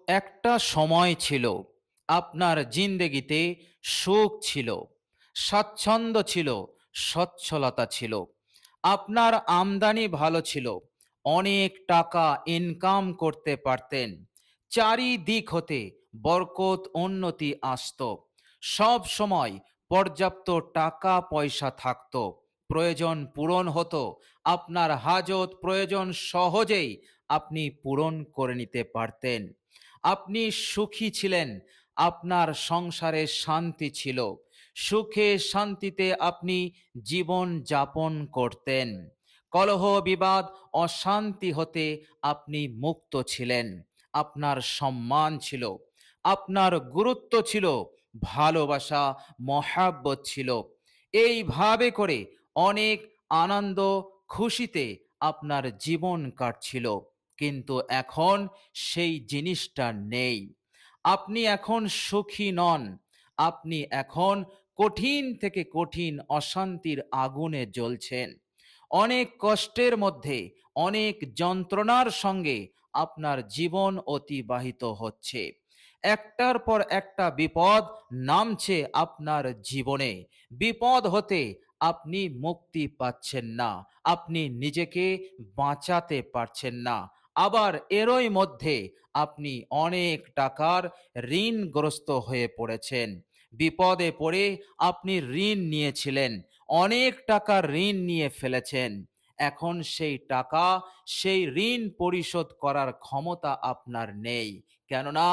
একটা সময় ছিল আপনার জিন্দেগিতে সুখ ছিল, স্বাচ্ছন্দ্য ছিল, সচ্ছলতা ছিল। আপনার আমদানি ভালো ছিল, অনেক টাকা ইনকাম করতে পারতেন। চারিদিক হতে বরকত উন্নতি আসতো। সব সময় পর্যাপ্ত টাকা পয়সা থাকতো। প্রয়োজন পূরণ হতো। আপনার হাজত প্রয়োজন সহজেই আপনি পূরণ করে নিতে পারতেন। আপনি সুখী ছিলেন, আপনার সংসারে শান্তি ছিল। সুখে শান্তিতে আপনি জীবন যাপন করতেন। কলহ বিবাদ অশান্তি হতে আপনি মুক্ত ছিলেন। আপনার সম্মান ছিল, আপনার গুরুত্ব ছিল, ভালোবাসা মহাব্বত ছিল। এইভাবে করে অনেক আনন্দ খুশিতে আপনার জীবন কাটছিল। কিন্তু এখন সেই জিনিসটা নেই। আপনি এখন সুখী নন। আপনি এখন কঠিন থেকে কঠিন অশান্তির আগুনে জ্বলছেন। অনেক কষ্টের মধ্যে, অনেক যন্ত্রণার সঙ্গে আপনার জীবন অতিবাহিত হচ্ছে। একটার পর একটা বিপদ নামছে আপনার জীবনে। বিপদ হতে আপনি মুক্তি পাচ্ছেন না, আপনি নিজেকে বাঁচাতে পারছেন না। আবার এরই মধ্যে আপনি অনেক টাকার ঋণগ্রস্ত হয়ে পড়েছেন। বিপদে পড়ে আপনি ঋণ নিয়েছিলেন, অনেক টাকার ঋণ নিয়ে ফেলেছেন। এখন সেই টাকা, সেই ঋণ পরিশোধ করার ক্ষমতা আপনার নেই। কেননা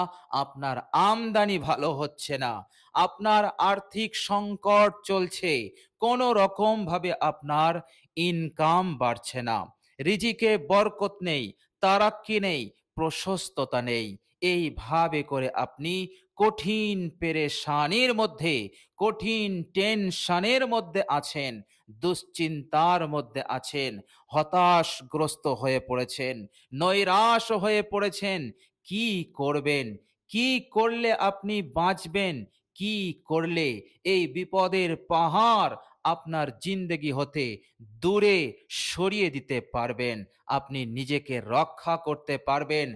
আপনার আমদানি ভালো হচ্ছে না, আপনার আর্থিক সংকট চলছে, কোনো রকম ভাবে আপনার ইনকাম বাড়ছে না, রিজিকে বরকত নেই, তারাক্কি নেই, প্রশস্ততা নেই। এইভাবে করে আপনি কঠিন পেরেশানির মধ্যে, কঠিন টেনশনের মধ্যে আছেন, দুশ্চিন্তার মধ্যে আছেন, হতাশগ্রস্ত হয়ে পড়েছেন, নৈরাশ হয়ে পড়েছেন। কি করবেন? কি করলে আপনি বাঁচবেন? কি করলে এই বিপদের পাহাড় আপনার জিন্দেগি হতে দূরে সরিয়ে দিতে পারবেন? আপনি নিজেকে রক্ষা করতে পারবেন,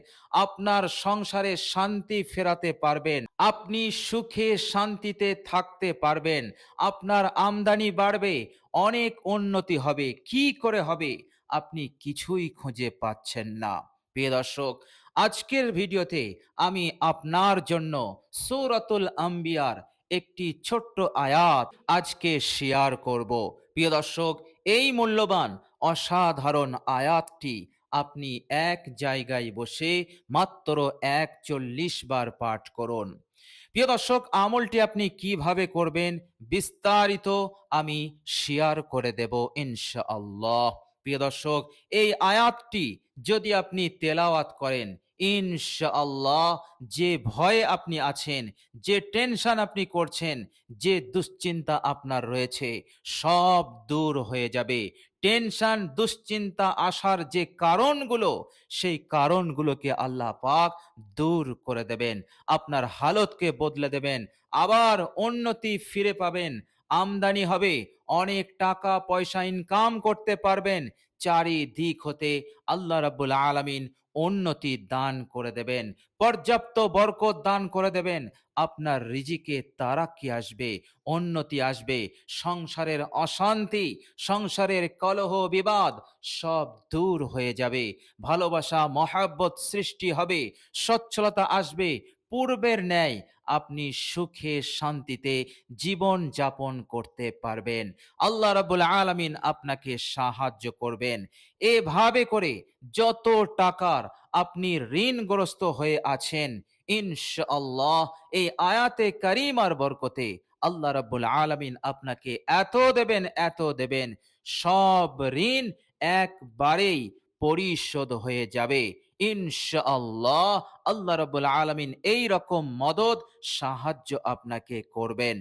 আপনার সংসারে শান্তি ফেরাতে পারবেন, আপনি সুখে শান্তিতে থাকতে পারবেন, আপনার আমদানি বাড়বে, অনেক উন্নতি হবে। কি করে হবে? আপনি কিছুই খুঁজে পাচ্ছেন না। প্রিয় দর্শক, আজকের ভিডিওতে আমি আপনার জন্য সূরাতুল আম্বিয়ার একটি ছোট্ট আয়াত আজকে শেয়ার করব। প্রিয় দর্শক, এই মূল্যবান অসাধারণ আয়াতটি আপনি এক জায়গায় বসে মাত্র ৪১ বার পাঠ করুন। প্রিয় দর্শক, আমলটি আপনি কিভাবে করবেন বিস্তারিত আমি শেয়ার করে দেব ইনশাআল্লাহ। প্রিয় দর্শক, এই আয়াতটি যদি আপনি তেলাওয়াত করেন, ইনশাআল্লাহ যে ভয়ে আপনি আছেন, যে টেনশন আপনি করছেন, যে দুশ্চিন্তা আপনার রয়েছে, সব দূর হয়ে যাবে। টেনশন দুশ্চিন্তা আসার যে কারণগুলো, সেই কারণগুলোকে আল্লাহ পাক দূর করে দেবেন, আপনার হালতকে বদলে দেবেন, আবার উন্নতি ফিরে পাবেন, আমদানি হবে, অনেক টাকা পয়সা ইনকাম করতে পারবেন। চারিদিক হতে আল্লাহ রাব্বুল আলামিন উন্নতি দান করে দেবেন, পর্যাপ্ত বরকত দান করে দেবেন। আপনার রিজিকে তারাক্কি আসবে, উন্নতি আসবে, সংসারের অশান্তি, সংসারের কলহ বিবাদ সব দূর হয়ে যাবে, ভালোবাসা মহাব্বত সৃষ্টি হবে, সচ্ছলতা আসবে। পূর্বের ন্যায় আপনি সুখে শান্তিতে জীবন যাপন করতে পারবেন। আল্লাহ রাব্বুল আলামিন আপনাকে সাহায্য করবেন। এভাবে করে যত টাকার আপনি ঋণগ্রস্ত হয়ে আছেন, ইনশাআল্লাহ এই আয়াতে কারিমার বরকতে আল্লাহ রাব্বুল আলামিন আপনাকে এত দেবেন, এত দেবেন, সব ঋণ একবারেই পরিশোধ হয়ে যাবে ইনশাআল্লাহ। আল্লাহ রাব্বুল আলামিন এই রকম মদদ সাহায্য আপনাকে করবেন।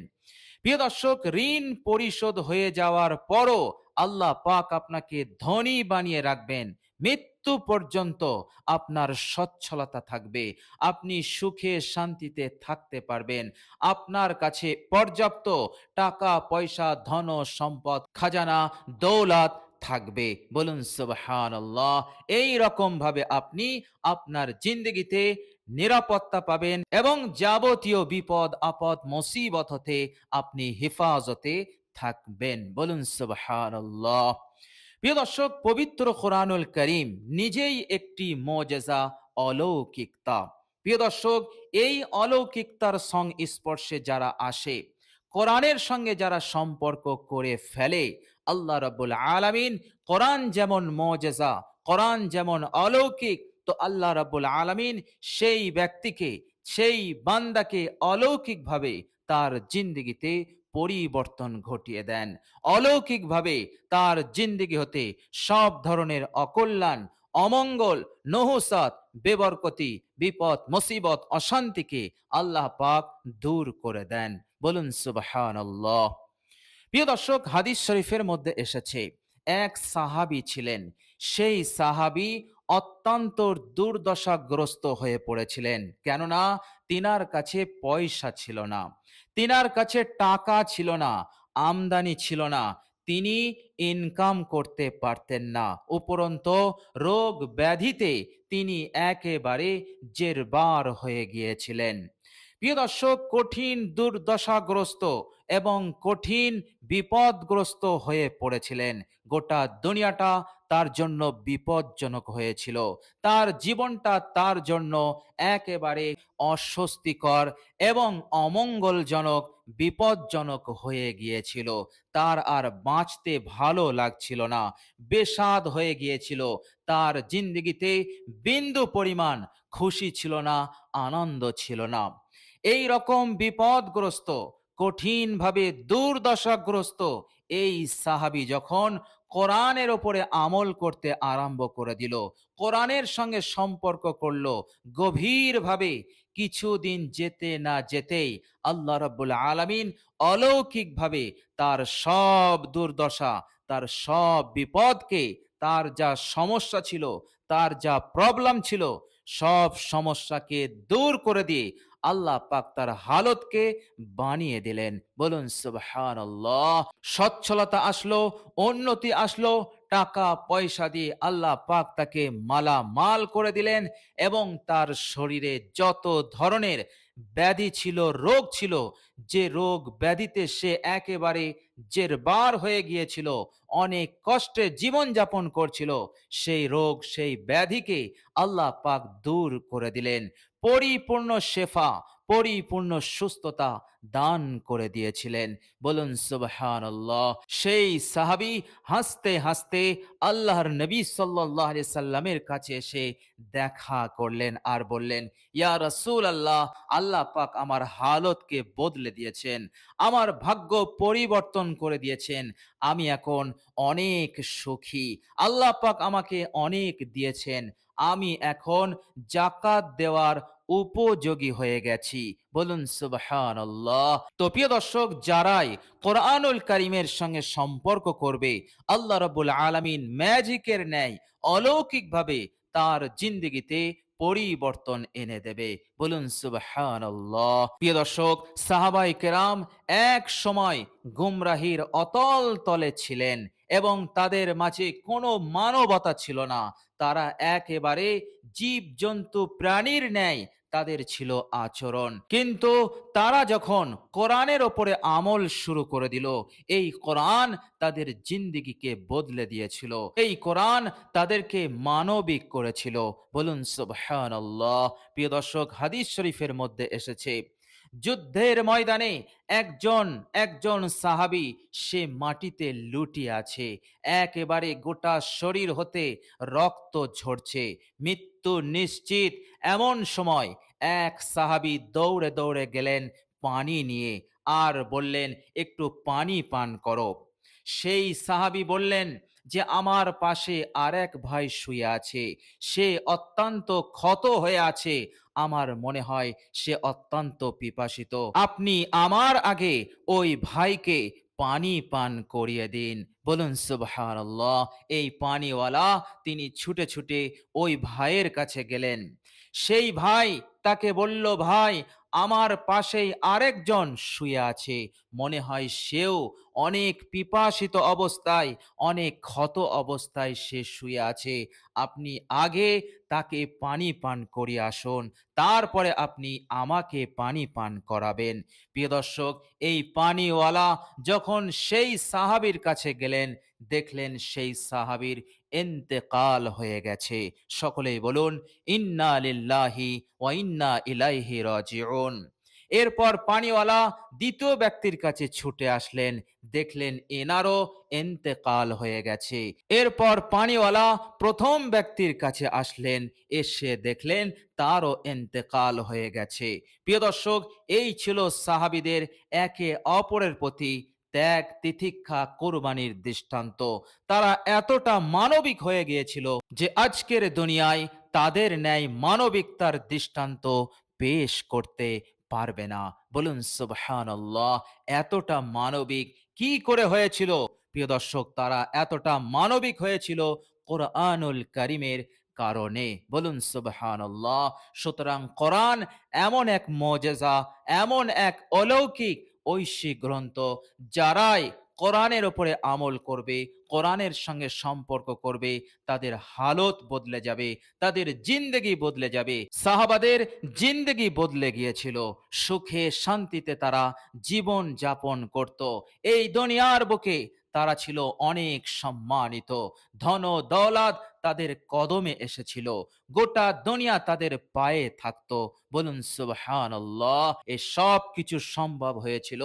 প্রিয় দর্শক, ঋণ পরিশোধ হয়ে যাওয়ার পরও আল্লাহ পাক আপনাকে ধনী বানিয়ে রাখবেন। মৃত্যু পর্যন্ত আপনার সচ্ছলতা থাকবে, আপনি সুখে শান্তিতে থাকতে পারবেন, আপনার কাছে পর্যাপ্ত টাকা পয়সা ধন সম্পদ খাজানা দৌলত থাকবে। বলুন সুবহানাল্লাহ। এই রকম ভাবে আপনি আপনার জিন্দগিতে নিরাপত্তা পাবেন এবং যাবতীয় বিপদ আপদ মুসিবত হতে আপনি হেফাজতে থাকবেন। বলুন সুবহানাল্লাহ। প্রিয় দর্শক, পবিত্র কোরআনুল করিম নিজেই একটি মোজেজা, অলৌকিকতা। প্রিয় দর্শক, এই অলৌকিকতার সংস্পর্শে যারা আসে, কোরআনের সঙ্গে যারা সম্পর্ক করে ফেলে, আল্লাহ রাব্বুল আলামিন কোরআন যেমন মোজেজা, কোরআন যেমন অলৌকিক, তো আল্লাহ রাব্বুল আলামিন সেই ব্যক্তিকে, সেই বান্দাকে অলৌকিকভাবে তার জিন্দেগিতে পরিবর্তন ঘটিয়ে দেন। অলৌকিকভাবে তার জিন্দেগি হতে সব ধরনের অকল্যাণ, অমঙ্গল, নহুসাত, বেবরকতি, বিপদ, মুসিবত, অশান্তিকে আল্লাহ পাক দূর করে দেন। বলুন সুবহানাল্লাহ। প্রিয় দর্শক, হাদিস শরীফের মধ্যে এসেছে, এক সাহাবী ছিলেন। সেই সাহাবী অত্যন্ত দুর্দশাগ্রস্ত হয়ে পড়েছিলেন, কেননা তিনার কাছে পয়সা ছিল না, তিনার কাছে টাকা ছিল না, আমদানি ছিল না, তিনি ইনকাম করতে পারতেন না। উপরন্ত রোগ ব্যাধিতে তিনি একেবারে জেরবার হয়ে গিয়েছিলেন। প্রিয় দর্শক, কঠিন দুর্দশাগ্রস্ত এবং কঠিন বিপদগ্রস্ত হয়ে পড়েছিলেন। গোটা দুনিয়াটা তার জন্য বিপজ্জনক হয়েছিল। তার জীবনটা তার জন্য একেবারে অস্বস্তিকর এবং অমঙ্গলজনক, বিপজ্জনক হয়ে গিয়েছিল। তার আর বাঁচতে ভালো লাগছিল না, বেস্বাদ হয়ে গিয়েছিল। তার জিন্দেগিতে বিন্দু পরিমাণ খুশি ছিল না, আনন্দ ছিল না। এই রকম বিপদগ্রস্ত, কঠিনভাবে দুর্দশাগ্রস্ত এই সাহাবী যখন কোরআনের ওপরে আমল করতে আরম্ভ করে দিল, কোরআনের সঙ্গে সম্পর্ক করলো গভীরভাবে, কিছুদিন যেতে না যেতেই আল্লাহ রাব্বুল আলামিন অলৌকিকভাবে তার সব দুর্দশা, তার সব বিপদকে, তার যা সমস্যা ছিল, তার যা প্রবলেম ছিল, সব সমস্যাকে দূর করে দিয়ে আল্লাহ পাক তার হালতকে বানিয়ে দিলেন। বলুন সুবহানাল্লাহ। সচ্ছলতা আসলো, উন্নতি আসলো, টাকা পয়সা দিয়ে আল্লাহ পাক তাকে মালামাল করে দিলেন এবং তার শরীরে যত ধরনের ব্যাধি ছিল, রোগ ছিল, যে রোগ ব্যাধিতে সে একেবারে জেরবার হয়ে গিয়েছিল, অনেক কষ্টে জীবন যাপন করছিল, সেই রোগ, সেই ব্যাধিকে আল্লাহ পাক দূর করে দিলেন। পরিপূর্ণ শেফা, পরিপূর্ণ সুস্থতা দান করে দিয়েছিলেন। বলুন সুবহানাল্লাহ। সেই সাহাবী হাসতে হাসতে আল্লাহর নবী সাল্লাল্লাহু আলাইহি সাল্লামের কাছে এসে দেখা করলেন আর বললেন, ইয়া রাসূলুল্লাহ, আল্লাহ পাক আমার হালতকে বদলে দিয়েছেন, আমার ভাগ্য পরিবর্তন করে দিয়েছেন, আমি এখন অনেক সুখী, আল্লাহ পাক আমাকে অনেক দিয়েছেন, আমি এখন জাকাত দেওয়ার উপযোগী হয়ে গেছি। বলুন সুবহানাল্লাহ। তো প্রিয় দর্শক, যারাই কোরআনুল কারীমের সঙ্গে সম্পর্ক করবে, আল্লাহ রাব্বুল আলামিন ম্যাজিকের ন্যায় অলৌকিকভাবে তার জিন্দেগিতে পরিবর্তন এনে দেবে। বলুন সুবহানাল্লাহ। প্রিয় দর্শক, সাহাবায়ে কেরাম এক সময় গুমরাহির অতল তলে ছিলেন এবং তাদের মাঝে কোনো মানবতা ছিল না। তারা একেবারে জীবজন্তু প্রাণীর ন্যায় তাদের ছিল আচরণ। কিন্তু তারা যখন কোরআনের ওপরে আমল শুরু করে দিল, এই কোরআন তাদের জিন্দেগিকে বদলে দিয়েছিল। এই কোরআন তাদেরকে মানবিক করেছিল। বলুন সুবহানাল্লাহ। প্রিয় দর্শক, হাদিস শরীফের মধ্যে এসেছে, যুদ্ধের ময়দানে একজন একজন সাহাবী সে মাটিতে লুটিয়ে আছে, একেবারে গোটা শরীর হতে রক্ত ঝরছে, মৃত্যু নিশ্চিত। এমন সময় এক সাহাবী দৌড়ে দৌড়ে গেলেন পানি নিয়ে আর বললেন, একটু পানি পান করো। সেই সাহাবী বললেন যে, আমার পাশে আরেক ভাই শুয়ে আছে, সে অত্যন্ত ক্ষত হয়ে আছে, আমার মনে হয় সে অত্যন্ত পিপাসিত, আপনি আমার আগে ওই ভাইকে পানি পান করিয়ে দিন। বলুন সুবহানাল্লাহ। এই পানিওয়ালা তিনি ছুটে ছুটে ওই ভাইয়ের কাছে গেলেন। সেই ভাই তাকে বলল, ভাই, আমার পাশেই আরেকজন শুয়ে আছে, মনে হয় সেও অনেক পিপাসিত অবস্থায়, অনেক ক্ষত অবস্থায় সে শুয়ে আছে। আপনি আগে তাকে পানি পান করিয়ে আসুন, তারপরে আপনি আমাকে পানি পান করাবেন। প্রিয় দর্শক, এই পানিওয়ালা যখন সেই সাহাবীর কাছে গেলেন, দেখলেন সেই সাহাবীর ইন্তেকাল হয়ে গেছে। সকলেই বলুন, ইন্না লিল্লাহি ওয়া ইন্না ইলাইহি রাজিউন। এরপর পানিওয়ালা দ্বিতীয় ব্যক্তির কাছে ছুটে আসলেন, দেখলেন এনারও ইন্তেকাল হয়ে গেছে। এরপর পানিওয়ালা প্রথম ব্যক্তির কাছে আসলেন, এসে দেখলেন তারও ইন্তেকাল হয়ে গেছে। প্রিয় দর্শক, এই ছিল সাহাবীদের একে অপরের প্রতি ত্যাগ তিতিক্ষা কোরবানির দৃষ্টান্ত। তারা এতটা মানবিক হয়ে গিয়েছিল যে আজকের দুনিয়ায় তাদের ন্যায় মানবিকতার দৃষ্টান্ত পেশ করতে পারবে না। বলুন সুবহানাল্লাহ। এতটা মানবিক কি করে হয়েছিল? প্রিয় দর্শক, তারা এতটা মানবিক হয়েছিল কোরআনুল কারীমের কারণে। বলুন সুবহানাল্লাহ। সুতরাং কোরআন এমন এক মুজিজা, এমন এক অলৌকিক ঐশী গ্রন্থ, যারাই কোরআনের উপরে আমল করবে, কোরআনের সঙ্গে সম্পর্ক করবে, তাদের হালত বদলে যাবে, তাদের জিন্দেগি বদলে যাবে। সাহাবাদের জিন্দেগি বদলে গিয়েছিল, সুখে শান্তিতে তারা জীবন যাপন করত। এই দুনিয়ার বুকে তারা ছিল অনেক সম্মানিত, ধন দৌলত তাদের কদমে এসেছিল, গোটা দুনিয়া তাদের পায়ে থাকতো। বলুন সুবহানাল্লাহ। এই সব কিছু সম্ভব হয়েছিল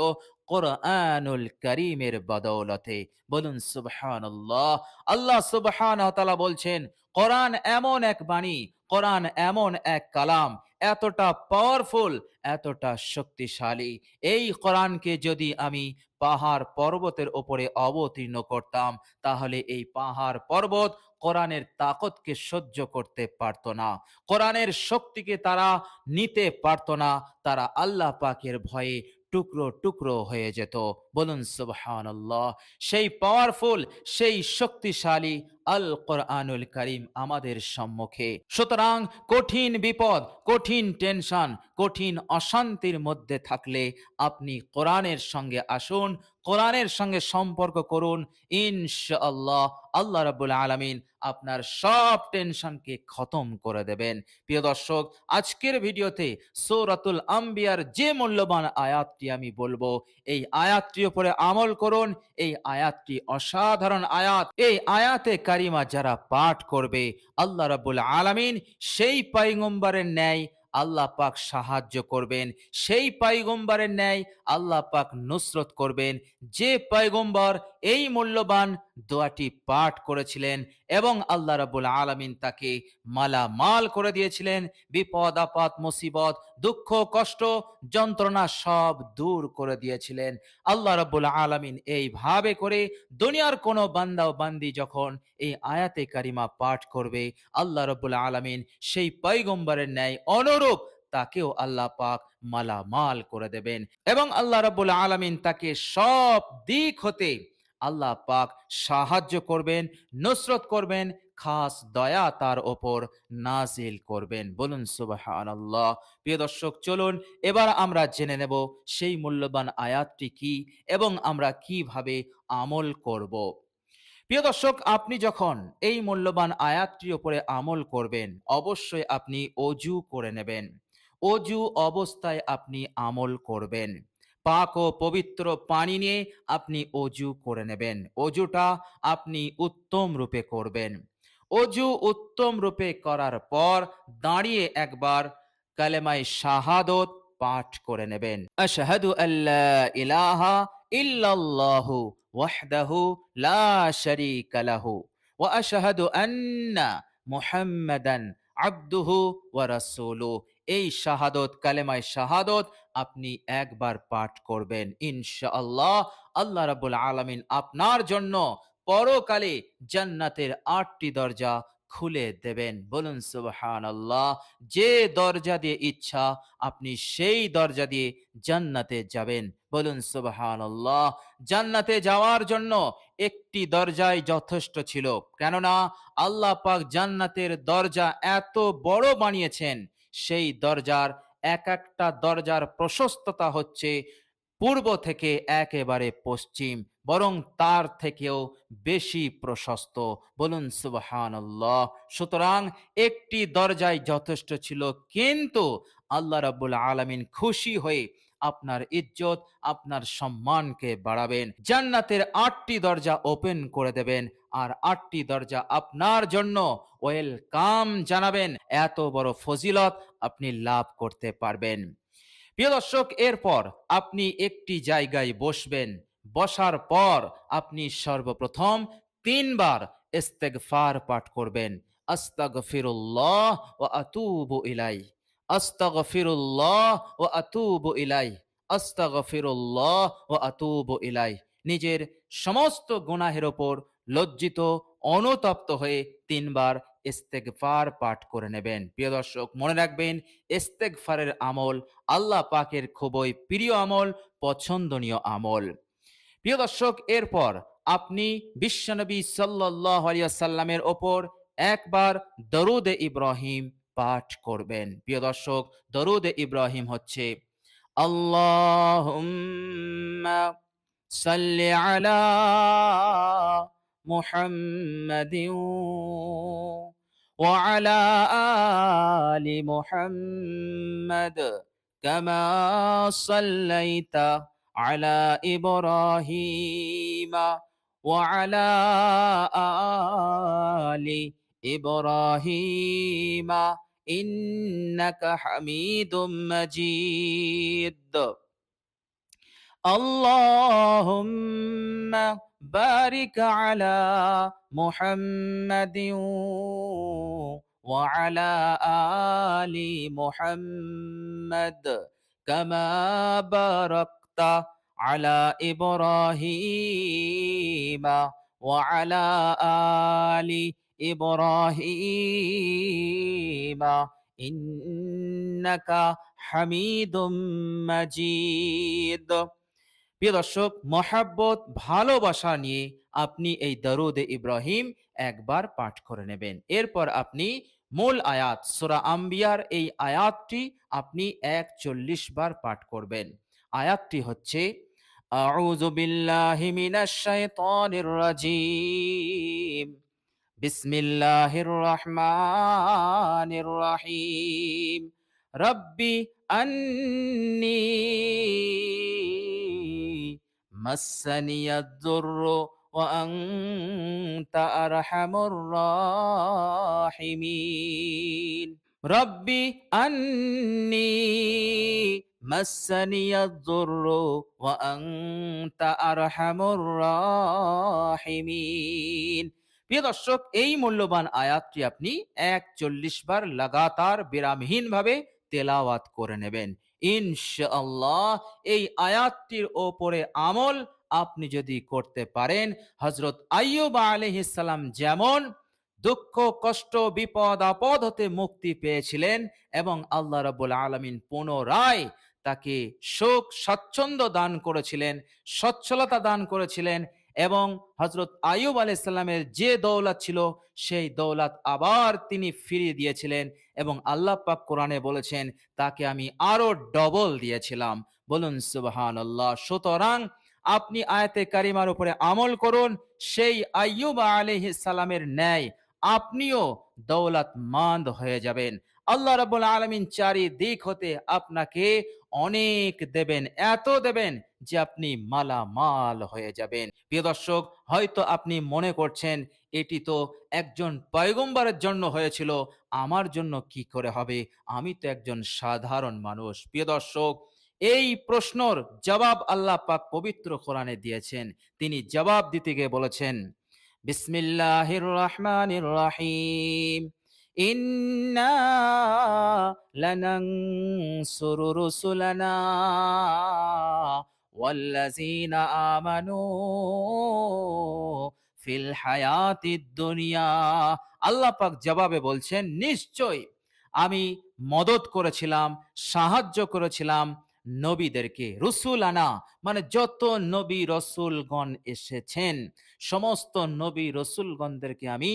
কোরআনুল কারীমের বদৌলতে। বলুন সুবহানাল্লাহ। আল্লাহ সুবহানাহু ওয়া তাআলা বলছেন, কোরআন এমন এক বাণী, কোরআন এমন এক কালাম, এতটা পাওয়ারফুল, এতটা শক্তিশালী। এই কোরআনকে যদি আমি পাহাড় পর্বতের উপরে অবতীর্ণ করতাম, তাহলে এই পাহাড় পর্বত কোরআনের তাকতকে সহ্য করতে পারত না, কোরআনের শক্তিকে তারা নিতে পারত না। তারা আল্লাহ পাকের ভয়ে টুকরো টুকরো হয়ে যেত। বলুন সুবহানাল্লাহ। সেই পাওয়ারফুল, সেই শক্তিশালী আল কোরআনুল কারীম আমাদের সম্মুখে। সুতরাং কঠিন বিপদ, কঠিন টেনশন, কঠিন অশান্তির মধ্যে থাকলে আপনি কোরআনের সঙ্গে আসুন, কোরআনের সঙ্গে সম্পর্ক করুন। ইনশাআল্লাহ আল্লাহ রাব্বুল আলামিন আপনার সব টেনশনকে খতম করে দেবেন। প্রিয় দর্শক, আজকের ভিডিওতে সূরাতুল আম্বিয়ার যে মূল্যবান আয়াতটি আমি বলবো, এই আয়াতটির উপরে আমল করুন। এই আয়াতটি অসাধারণ আয়াত। এই আয়াতে কারিমা যারা পাঠ করবে, আল্লাহ রাব্বুল আলামিন সেই পয়গম্বরের ন্যায় আল্লাহ পাক সাহায্য করবেন, সেই পয়গম্বরের ন্যায় আল্লাহ পাক নুসরত করবেন, যে পয়গম্বর এই মূল্যবান দোয়াটি পাঠ করেছিলেন এবং আল্লাহ রাব্বুল আলামিন তাকে মালামাল করে দিয়েছিলেন। বিপদ আপদ মুসিবত দুঃখ কষ্ট যন্ত্রণা সব দূর করে দিয়েছিলেন। আল্লাহ রাব্বুল আলামিন এইভাবে করে দুনিয়ার কোন বান্দা ও বান্দি যখন এই আয়াতে কারিমা পাঠ করবে, আল্লাহ রাব্বুল আলামিন সেই পয়গম্বরের ন্যায় অনুরূপ তাকেও আল্লাহ পাক মালামাল করে দেবেন এবং আল্লাহ রাব্বুল আলামিন তাকে সব দিক হতে আল্লাহ পাক সাহায্য করবেন, নুসরত করবেন, খাস দয়া তার ওপর নাজিল করবেন। বলুন সুবহানাল্লাহ। প্রিয় দর্শক, চলুন এবার আমরা জেনে নেব সেই মূল্যবান আয়াতটি কি এবং আমরা কিভাবে আমল করব। প্রিয় দর্শক, আপনি যখন এই মূল্যবান আয়াতটির উপরে আমল করবেন, অবশ্যই আপনি অজু করে নেবেন। অজু অবস্থায় আপনি আমল করবেন। পাক ও পবিত্র পানি নিয়ে আপনি অজু করে নেবেন। অজুটা আপনি উত্তম রূপে করবেন। অজু উত্তম রূপে করার পর দাঁড়িয়ে একবার কালেমায়ে শাহাদত পাঠ করে নেবেন। আশহাদু আল্লা ইলাহা ইল্লাল্লাহু ওয়াহদাহু লা শারীকা লাহু ওয়া আশহাদু আন্না মুহাম্মাদান আবদুহু ওয়া রাসূলুহু। এই শাহাদত, কালেমায়ে শাহাদত আপনি একবার পাঠ করবেন। ইনশাআল্লাহ আল্লাহ রাব্বুল আলামিন আপনার জন্য পরকালে জান্নাতের ৮টি দরজা খুলে দেবেন। বলুন সুবহানাল্লাহ। যে দরজা দিয়ে ইচ্ছা আপনি সেই দরজা দিয়ে জান্নাতে যাবেন। বলুন সুবহানাল্লাহ। জান্নাতে যাওয়ার জন্য একটি দরজাই যথেষ্ট ছিল, কেননা আল্লাহ পাক জান্নাতের দরজা এত বড় বানিয়েছেন, সেই দরজার এক একটা দরজার প্রশস্ততা হচ্ছে পূর্ব থেকে একেবারে পশ্চিম, বরং তার থেকেও বেশি প্রশস্ত। বলুন সুবহানাল্লাহ। সুতরাং একটি দরজায় যথেষ্ট ছিল, কিন্তু আল্লাহ রাব্বুল আলামিন খুশি হয়ে আপনার ইজ্জত, আপনার সম্মানকে বাড়াবেন। জান্নাতের ৮টি দরজা ওপেন করে দেবেন, আর ৮টি দরজা আপনার জন্য ওয়েলকাম জানাবেন। এত বড় ফজিলত আপনি লাভ করতে পারবেন। প্রিয় দর্শক, এরপর আপনি একটি জায়গায় বসবেন। বসার পর আপনি সর্বপ্রথম ৩ বার ইস্তেগফার পাঠ করবেন। আস্তাগফিরুল্লাহ ওয়া আতুবু ইলাইহি, আস্তাগফিরুল্লাহ ওয়া আতুবু ইলাইহি, আস্তাগফিরুল্লাহ ওয়া আতুবু ইলাইহি। নিজের সমস্ত গুনাহের ওপর লজ্জিত, অনুতপ্ত হয়ে ৩ বার ইস্তেগফার পাঠ করে নেবেন। প্রিয় দর্শক, মনে রাখবেন, ইস্তেগফারের আমল আল্লাহ পাকের খুবই প্রিয় আমল, পছন্দনীয় আমল। প্রিয় দর্শক, এরপর আপনি বিশ্বনবী সাল্লাল্লাহু আলাইহি ওয়াসাল্লামের ওপর একবার দরুদে ইব্রাহিম পাঠ করবেন। প্রিয় দর্শক, দরুদে ইব্রাহিম হচ্ছে আল্লাহুম্মা সাল্লি আলা মুহাম্মাদিন ওয়া আলা আলি মুহাম্মাদ কামা সাল্লাইতা আলা ইব্রাহিম ওয়া আলা আলি ইব্রাহিম ইন্নাকা হামিদুম মাজিদ। اللهم بارك على محمد وعلى آل محمد كما باركت على إبراهيم وعلى آل إبراهيم إنك حميد مجيد। প্রিয় দর্শক, মহাব্বত, ভালোবাসা নিয়ে আপনি এই দরুদে ইব্রাহিম একবার পাঠ করে নেবেন। এরপর আপনি মূল আয়াত সূরা আম্বিয়ার এই আয়াতটি আপনি ৪১ বার পাঠ করবেন। আয়াতটি হচ্ছে আউযু বিল্লাহি মিনাশ শাইতানির রাজিম, বিসমিল্লাহির রহমানির রহিম, রব্বি আন্নী মাসানিয়াদ দুররু ওয়া আনতা আরহামুর রাহিমিন। রব্বি আন্নী মাসানিয়াদ দুররু ওয়া আনতা আরহামুর রাহিমিন। প্রিয় দর্শক, এই মূল্যবান আয়াতটি আপনি ৪১ বার লাগাতার বিরামহীনভাবে তেলাওয়াত করে নেবেন। ইনশাআল্লাহ এই আয়াতটির ওপরে আমল আপনি যদি করতে পারেন, হযরত আইয়ুব আলাইহিস সালাম যেমন দুঃখ, কষ্ট, বিপদ আপদ হতে মুক্তি পেয়েছিলেন এবং আল্লাহ রাব্বুল আলামিন পুনরায় তাকে সুখ স্বাচ্ছন্দ্য দান করেছিলেন, সচ্ছলতা দান করেছিলেন, এবং হযরত আইয়ুব আলাইহিস সালামের যে দৌলত ছিল সেই দৌলত আবার তিনি ফিরিয়ে দিয়েছিলেন, এবং আল্লাহ পাক কোরআনে বলেছেন তাকে আমি আরো ডবল দিয়েছিলাম। বলুন সুবহানাল্লাহ। সুতরাং আপনি আয়াতে কারিমার উপরে আমল করুন, সেই আইয়ুব আলাইহিস সালামের ন্যায় আপনিও দৌলতমন্দ হয়ে যাবেন। আল্লাহ রাব্বুল আলামিন চারিদিক হতে আপনাকে অনেক দেবেন, এত দেবেন যে আপনি মালামাল হয়ে যাবেন। প্রিয় দর্শক, হয়তো আপনি মনে করছেন এটি তো একজন পয়গম্বরের জন্য হয়েছিল, আমার জন্য কি করে হবে? আমি তো একজন সাধারণ মানুষ। প্রিয় দর্শক, এই প্রশ্নর জবাব আল্লাহ পাক পবিত্র কোরআনে দিয়েছেন। তিনি জবাব দিতে গিয়ে বলেছেন, বিসমিল্লাহির রহমানির রহিম, ইন্না লানানসুরু রুসুলানা ওয়াল্লাযীনা আমানু ফিল হায়াতিদ দুনিয়া। আল্লাহ পাক জবাবে বলছেন, নিশ্চয় আমি মদদ করেছিলাম, সাহায্য করেছিলাম নবীদেরকে, রুসুলানা মানে যত নবী রসুলগণ এসেছেন সমস্ত নবী রসুলগণদেরকে আমি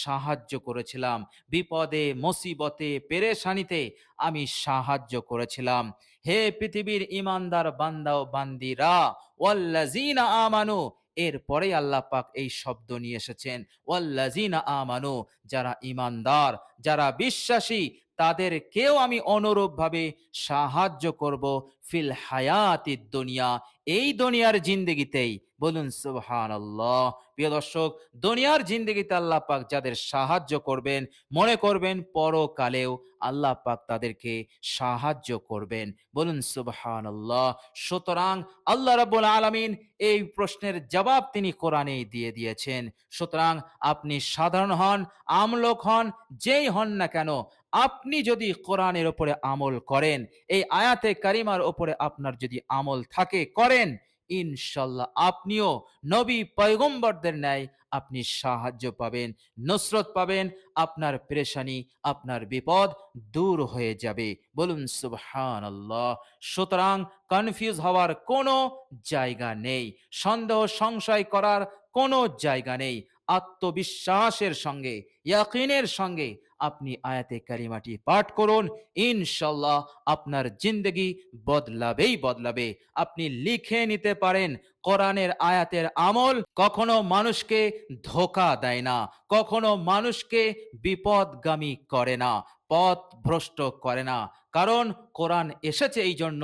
সাহায্য করেছিলাম। বিপদে, মুসিবতে, পেরেশানিতে আমি সাহায্য করেছিলাম। হে পৃথিবীর ইমানদার বান্দা ও বান্দিরা, ওয়াল্লাযিনা আমানু, এরপরে আল্লাহ পাক এই শব্দ নিয়ে এসেছেন, ওয়াল্লাযিনা আমানু, যারা ইমানদার, যারা বিশ্বাসী, তাদেরকেও আমি অনুরূপভাবে সাহায্য করব ফিল হায়াতিদ দুনিয়া, এই দুনিয়ার জিন্দেগিতেই। বলুন সুবহানাল্লাহ। প্রিয় দর্শক, দুনিয়ার জিন্দেগিতে আল্লাহ পাক যাদের সাহায্য করবেন, মনে করবেন পরকালেও আল্লাহ পাক তাদেরকে সাহায্য করবেন। বলুন সুবহানাল্লাহ। সুতরাং আল্লাহ রাব্বুল আলামিন এই প্রশ্নের জবাব তিনি কোরআনেই দিয়ে দিয়েছেন। সুতরাং আপনি সাধারণ হন, আমলক হন, যেই হন না কেন, আপনি যদি কোরআনের উপরে আমল করেন, এই আয়াতে কারিমার উপরে আপনার যদি আমল থাকে, করেন, ইনশাল্লাহ আপনিও নবী পয়গম্বরদের ন্যায় আপনি সাহায্য পাবেন, নুসরত পাবেন, আপনার পেরেশানি, আপনার বিপদ দূর হয়ে যাবে। বলুন সুবহানাল্লাহ। সুতরাং কনফিউজ হওয়ার কোনো জায়গা নেই, সন্দেহ সংশয় করার কোনো জায়গা নেই। আত্মবিশ্বাসের সঙ্গে, ইয়াকিনের সঙ্গে আপনি আয়াতে কারিমাটি পাঠ করুন, ইনশাল্লাহ আপনার জিন্দগি বদলাবেই বদলাবে। আপনি লিখে নিতে পারেন, কোরআনের আয়াতের আমল কখনো মানুষকে ধোঁকা দেয় না, কখনো মানুষকে বিপদগামী করে না, পথ ভ্রষ্ট করে না। কারণ কোরআন এসেছে এই জন্য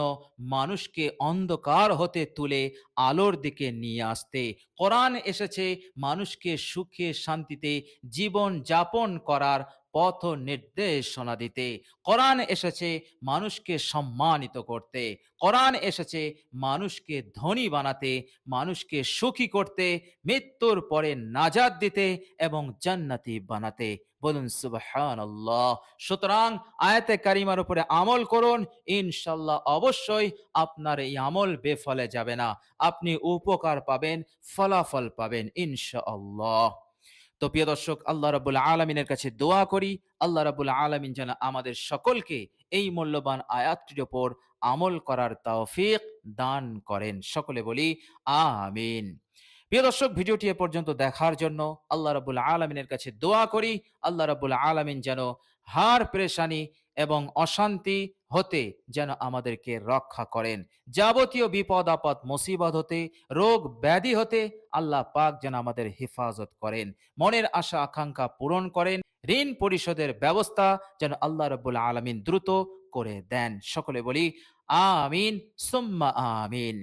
মানুষকে অন্ধকার হতে তুলে আলোর দিকে নিয়ে আসতে। কোরআন এসেছে মানুষকে সুখে শান্তিতে জীবন যাপন করার পথ নির্দেশনা দিতে। কোরআন এসেছে মানুষকে সম্মানিত করতে। কোরআন এসেছে মানুষকে ধনী বানাতে, মানুষকে সুখী করতে, মৃত্যুর পরে নাজাত দিতে এবং জান্নাতি বানাতে। বলুন সুবহানাল্লাহ। সুতরাং আয়াতে কারিমার উপরে আমল করুন, ইনশাল্লাহ অবশ্যই আপনার এই আমল বেফলে যাবে না, আপনি উপকার পাবেন, ফলাফল পাবেন ইনশাআল্লাহ। তো প্রিয় দর্শক, আল্লাহ রাব্বুল আলামিনের কাছে দোয়া করি, আল্লাহ রাব্বুল আলামিন যেন আমাদের সকলকে এই মূল্যবান আয়াতটির উপর আমল করার তৌফিক দান করেন। সকলে বলি আমিন। প্রিয় দর্শক, ভিডিওটি এ পর্যন্ত দেখার জন্য আল্লাহ রাব্বুল আলামিনের কাছে দোয়া করি, আল্লাহ রাব্বুল আলামিন যেন হার পেরেশানি এবং অশান্তি হতে যেন আমাদেরকে রক্ষা করেন। যাবতীয় বিপদ আপদ মুসিবত হতে, রোগ ব্যাধি হতে আল্লাহ পাক যেন আমাদের হেফাজত করেন। মনের আশা আকাঙ্ক্ষা পূরণ করেন। ঋণ পরিশোধের ব্যবস্থা যেন আল্লাহ রাব্বুল আলামিন দ্রুত করে দেন। সকলে বলি আমিন সুম্মা আমিন।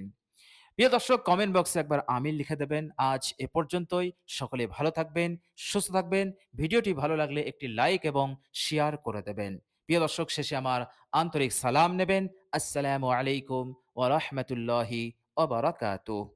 প্রিয় দর্শক, কমেন্ট বক্সে একবার আমিন লিখে দেবেন। আজ এ পর্যন্তই। সকলে ভালো থাকবেন, সুস্থ থাকবেন। ভিডিওটি ভালো লাগলে একটি লাইক এবং শেয়ার করে দেবেন। প্রিয় দর্শক, শেষে আমার আন্তরিক সালাম নেবেন। আসসালামু আলাইকুম ওয়া রাহমাতুল্লাহি ওয়া বারাকাতুহু।